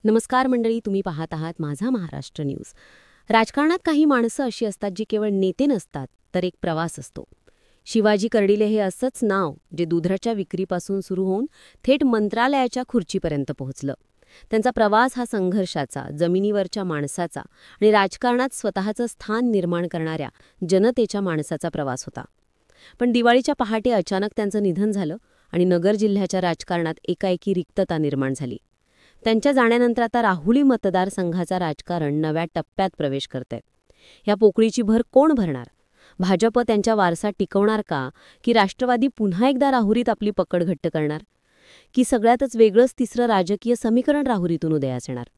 नमस्कार मंडळी, तुम्ही पाहत आहात माझा महाराष्ट्र न्यूज. राजकारणात काही माणसं अशी असतात जी केवळ नेते नसतात तर एक प्रवास असतो. शिवाजी कर्डिले हे असंच नाव जे दुधाच्या विक्रीपासून सुरू होऊन थेट मंत्रालयाच्या खुर्चीपर्यंत पोहोचलं. त्यांचा प्रवास हा संघर्षाचा, जमिनीवरच्या माणसाचा आणि राजकारणात स्वतःचं स्थान निर्माण करणाऱ्या जनतेच्या माणसाचा प्रवास होता. पण दिवाळीच्या पहाटे अचानक त्यांचं निधन झालं आणि नगर जिल्ह्याच्या राजकारणात एकाएकी रिक्तता निर्माण झाली. त्यांच्या जाण्यानंतर आता राहुरी मतदारसंघाचा राजकारण नव्या टप्प्यात प्रवेश करतंय. ह्या पोकळीची भर कोण भरणार? भाजप त्यांच्या वारसा टिकवणार का, की राष्ट्रवादी पुन्हा एकदा राहुरीत आपली पकड घट्ट करणार, की सगळ्यातच वेगळंच तिसरं राजकीय समीकरण राहुरीतून उदयास येणार?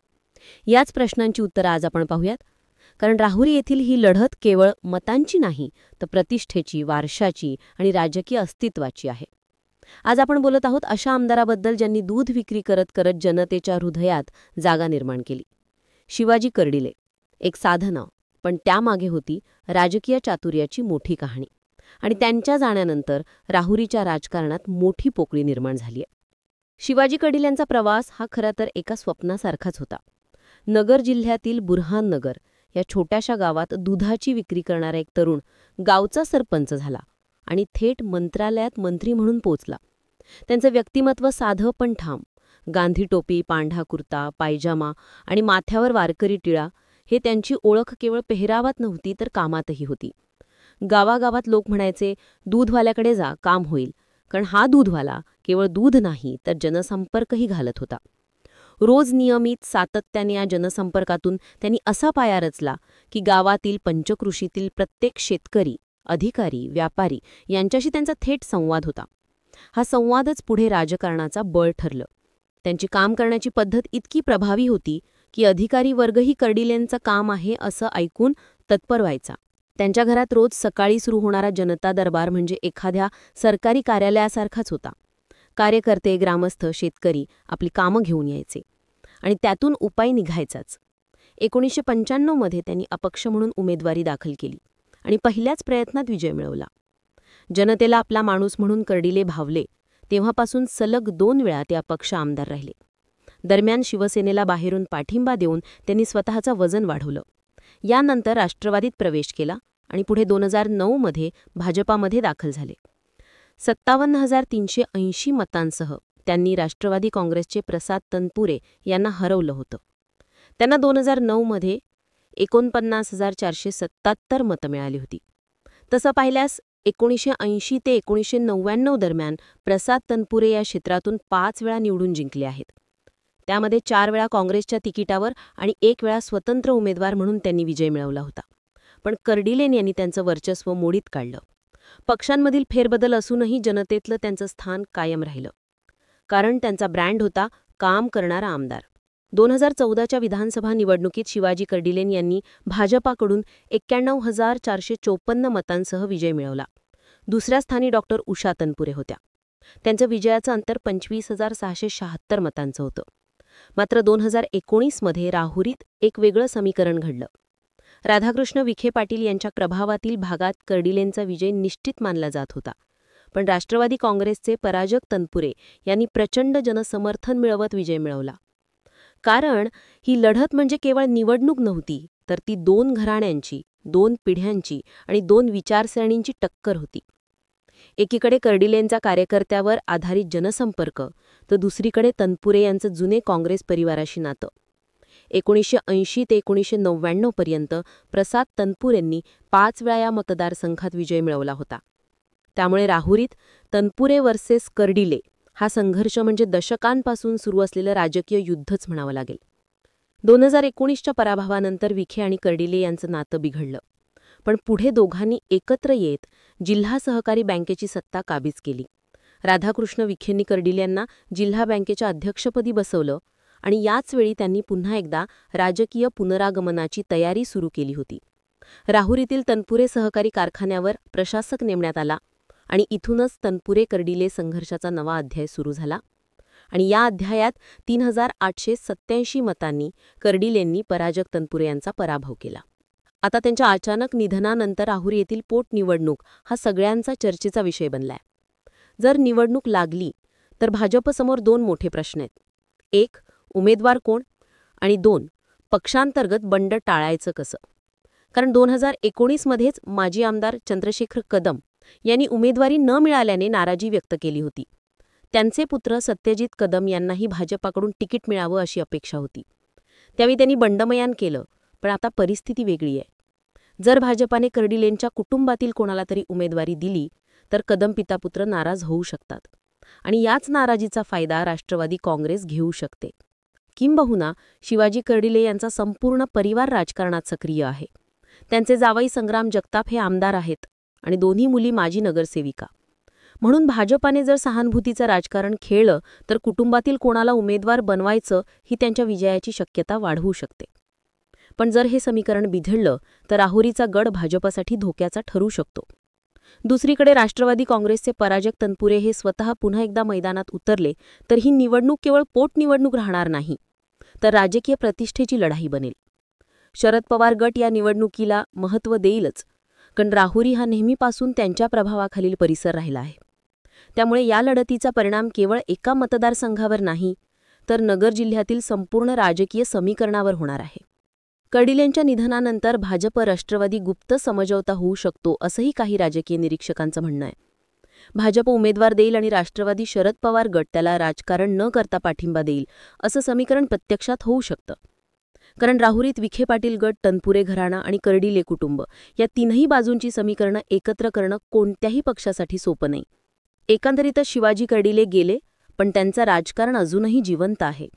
याच प्रश्नांची उत्तरं आज आपण पाहूयात. कारण राहुरी येथील ही लढत केवळ मतांची नाही, तर प्रतिष्ठेची, वारशाची आणि राजकीय अस्तित्वाची आहे. आज आपण बोलत आहोत अशा आमदाराबद्दल ज्यांनी दूध विक्री करत करत जनतेच्या हृदयात जागा निर्माण केली. शिवाजी कर्डिले. एक साधं नाव, पण त्यामागे होती राजकीय चातुर्याची मोठी कहाणी. आणि त्यांच्या जाण्यानंतर राहुरीच्या राजकारणात मोठी पोकळी निर्माण झाली आहे. शिवाजी कर्डिलेंचा प्रवास हा खरं तर एका स्वप्नासारखाच होता. नगर जिल्ह्यातील बुरहाननगर या छोट्याशा गावात दुधाची विक्री करणारा एक तरुण गावचा सरपंच झाला आणि थेट मंत्रालयात मंत्री म्हणून पोचला. त्यांचं व्यक्तिमत्व साधं पण ठाम. गांधी टोपी, पांढरा कुर्ता, पायजामा आणि माथ्यावर वारकरी टिळा हे त्यांची ओळख केवळ पेहरावात नव्हती तर कामातही होती. गावागावात लोक म्हणायचे, दूधवाल्याकडे जा, काम होईल. कारण हा दूधवाला केवळ दूध नाही तर जनसंपर्कही घालत होता. रोज नियमित सातत्याने या जनसंपर्कातून त्यांनी असा पाया रचला की गावातील पंचकृषीतील प्रत्येक शेतकरी, अधिकारी, व्यापारी यांच्याशी त्यांचा थेट संवाद होता. हा संवादच पुढे राजकारणाचा बळ ठरलं. त्यांची काम करण्याची पद्धत इतकी प्रभावी होती की अधिकारी वर्गही कर्डिलेंचं काम आहे असं ऐकून तत्पर व्हायचा. त्यांच्या घरात रोज सकाळी सुरू होणारा जनता दरबार म्हणजे एखाद्या सरकारी कार्यालयासारखाच होता. कार्यकर्ते, ग्रामस्थ, शेतकरी आपली कामं घेऊन यायचे आणि त्यातून उपाय निघायचाच. 1995 मध्ये त्यांनी अपक्ष म्हणून उमेदवारी दाखल केली आणि पहिल्याच प्रयत्नात विजय मिळवला. जनतेला आपला माणूस म्हणून कर्डिले भावले. तेव्हापासून सलग 2 वेळा ते अपक्ष आमदार राहिले. दरम्यान शिवसेनेला बाहेरून पाठिंबा देऊन त्यांनी स्वतःचं वजन वाढवलं. यानंतर राष्ट्रवादीत प्रवेश केला आणि पुढे 2009 मध्ये भाजपामध्ये दाखल झाले. 57,380 मतांसह त्यांनी राष्ट्रवादी काँग्रेसचे प्रसाद तनपुरे यांना हरवलं होतं. त्यांना 2009 मध्ये 49,477 मतं मिळाली होती. तसं पाहिल्यास 1980 ते 1999 दरम्यान प्रसाद तनपुरे या क्षेत्रातून 5 वेळा निवडून जिंकले आहेत. त्यामध्ये 4 वेळा काँग्रेसच्या तिकिटावर आणि 1 वेळा स्वतंत्र उमेदवार म्हणून त्यांनी विजय मिळवला होता. पण कर्डिलेन यांनी त्यांचं वर्चस्व मोडीत काढलं. पक्षांमधील फेरबदल असूनही जनतेतलं त्यांचं स्थान कायम राहिलं. कारण त्यांचा ब्रँड होता काम करणारा आमदार. 2014च्या विधानसभा निवडणुकीत शिवाजी कर्डिलेन यांनी भाजपाकडून 91,454 मतांसह विजय मिळवला. दुसऱ्या स्थानी डॉक्टर उषा तनपुरे होत्या. त्यांचं विजयाचं अंतर 25,676 मतांचं होतं. मात्र 2019 मध्ये राहुरीत एक वेगळं समीकरण घडलं. राधाकृष्ण विखे पाटील यांच्या प्रभावातील भागात कर्डिलेंचा विजय निश्चित मानला जात होता. पण राष्ट्रवादी काँग्रेसचे पराजक तनपुरे यांनी प्रचंड जनसमर्थन मिळवत विजय मिळवला. कारण ही लढत म्हणजे केवळ निवडणूक नव्हती, तर ती 2 घराण्यांची, 2 पिढ्यांची आणि 2 विचारसरणींची टक्कर होती. एकीकडे कर्डिलेंचा कार्यकर्त्यावर आधारित जनसंपर्क, तर दुसरीकडे तनपुरे यांचं जुने काँग्रेस परिवाराशी नातं. 1980 ते 1999 पर्यंत प्रसाद तनपुरेंनी 5 वेळा या मतदारसंघात विजय मिळवला होता. त्यामुळे राहुरीत तनपुरे वर्सेस कर्डिले हा संघर्ष म्हणजे दशकांपासून सुरू असलेलं राजकीय युद्धच म्हणावं लागेल. 2019च्या पराभवानंतर विखे आणि कर्डिले यांचं नातं बिघडलं. पण पुढे दोघांनी एकत्र येत जिल्हा सहकारी बँकेची सत्ता काबीज केली. राधाकृष्ण विखेंनी कर्डिले यांना जिल्हा बँकेच्या अध्यक्षपदी बसवलं आणि याच वेळी त्यांनी पुन्हा एकदा राजकीय पुनरागमनाची तयारी सुरू केली होती. राहुरीतील तनपुरे सहकारी कारखान्यावर प्रशासक नेमण्यात आला आणि इथूनच तनपुरे कर्डिले संघर्षाचा नवा अध्याय सुरू झाला. आणि या अध्यायात 3,887 मतांनी कर्डिलेंनी पराजक तनपुरे यांचा पराभव केला. आता त्यांच्या अचानक निधनानंतर राहुरी येथील पोटनिवडणूक हा सगळ्यांचा चर्चेचा विषय बनलाय. जर निवडणूक लागली तर भाजपसमोर 2 मोठे प्रश्न आहेत. 1. उमेदवार कोण? आणि 2. पक्षांतर्गत बंड टाळायचं कसं? कारण 2019 मध्येच माजी आमदार चंद्रशेखर कदम यांनी उमेदवारी न मिळाल्याने नाराजी व्यक्त केली होती. त्यांचे पुत्र सत्यजित कदम यांनाही भाजपाकडून तिकीट मिळावं अशी अपेक्षा होती. त्यावेळी त्यांनी बंडमयान केलं, पण आता परिस्थिती वेगळी आहे. जर भाजपाने कर्डिलेंच्या कुटुंबातील कोणाला तरी उमेदवारी दिली तर कदम पितापुत्र नाराज होऊ शकतात आणि याच नाराजीचा फायदा राष्ट्रवादी काँग्रेस घेऊ शकते. किंबहुना शिवाजी कर्डिले यांचा संपूर्ण परिवार राजकारणात सक्रिय आहे. त्यांचे जावई संग्राम जगताप हे आमदार आहेत आणि दोन्ही मुली माजी नगरसेविका. म्हणून भाजपाने जर सहानुभूतीचं राजकारण खेळलं तर कुटुंबातील कोणाला उमेदवार बनवायचं ही त्यांच्या विजयाची शक्यता वाढवू शकते. पण जर हे समीकरण बिघडलं तर राहुरीचा गड भाजपसाठी धोक्याचा ठरू शकतो. दुसरीकडे राष्ट्रवादी काँग्रेसचे पराजक तनपुरे हे स्वतः पुन्हा एकदा मैदानात उतरले तर ही निवडणूक केवळ पोटनिवडणूक राहणार नाही, तर राजकीय प्रतिष्ठेची लढाई बनेल. शरद पवार गट या निवडणुकीला महत्त्व देईलच, कारण राहुरी हा नेहमीपासून त्यांच्या प्रभावाखालील परिसर राहिला आहे. त्यामुळे या लढतीचा परिणाम केवळ एका मतदारसंघावर नाही, तर नगर जिल्ह्यातील संपूर्ण राजकीय समीकरणावर होणार आहे. कर्डिलेंच्या निधनानंतर भाजप राष्ट्रवादी गुप्त समझौता होऊ शकतो असंही काही राजकीय निरीक्षकांचं म्हणणं आहे. भाजप उमेदवार देईल आणि राष्ट्रवादी शरद पवार गट त्याला राजकारण न करता पाठिंबा देईल असं समीकरण प्रत्यक्षात होऊ शकतं. कारण राहुरीत विखे पाटील गट, तनपुरे घराणा आणि कर्डिले कुटुंब या तीनही बाजूंची समीकरणं एकत्र करणं कोणत्याही पक्षासाठी सोपं नाही. एकंदरीतच शिवाजी कर्डिले गेले, पण त्यांचं राजकारण अजूनही जिवंत आहे.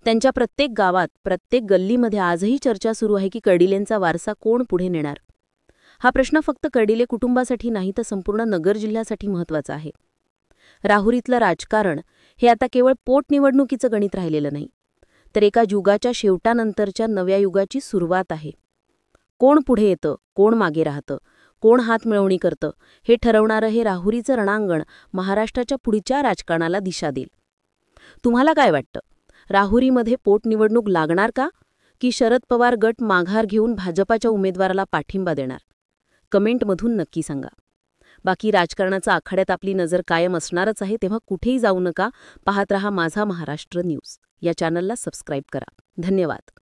त्यांच्या प्रत्येक गावात, प्रत्येक गल्लीमध्ये आजही चर्चा सुरू आहे की कर्डिलेंचा वारसा कोण पुढे नेणार. हा प्रश्न फक्त कर्डिले कुटुंबासाठी नाही तर संपूर्ण नगर जिल्ह्यासाठी महत्त्वाचा आहे. राहुरीतलं राजकारण हे आता केवळ पोटनिवडणुकीचं गणित राहिलेलं नाही, तर एका युगाच्या शेवटानंतरच्या नव्या युगाची सुरुवात आहे. कोण पुढे येतं, कोण मागे राहतं, कोण हात मिळवणी करतं हे ठरवणारं हे राहुरीचं रणांगण महाराष्ट्राच्या पुढच्या राजकारणाला दिशा देईल. तुम्हाला काय वाटतं? राहुरीमध्ये पोटनिवडणूक लागणार का, की शरद पवार गट माघार घेऊन भाजपाच्या उमेदवाराला पाठिंबा देणार? कमेंटमधून नक्की सांगा. बाकी राजकारणाचा आखाड्यात आपली नजर कायम असणारच आहे, तेव्हा कुठेही जाऊ नका. पाहत रहा माझा महाराष्ट्र न्यूज. या चॅनलला सबस्क्राईब करा. धन्यवाद.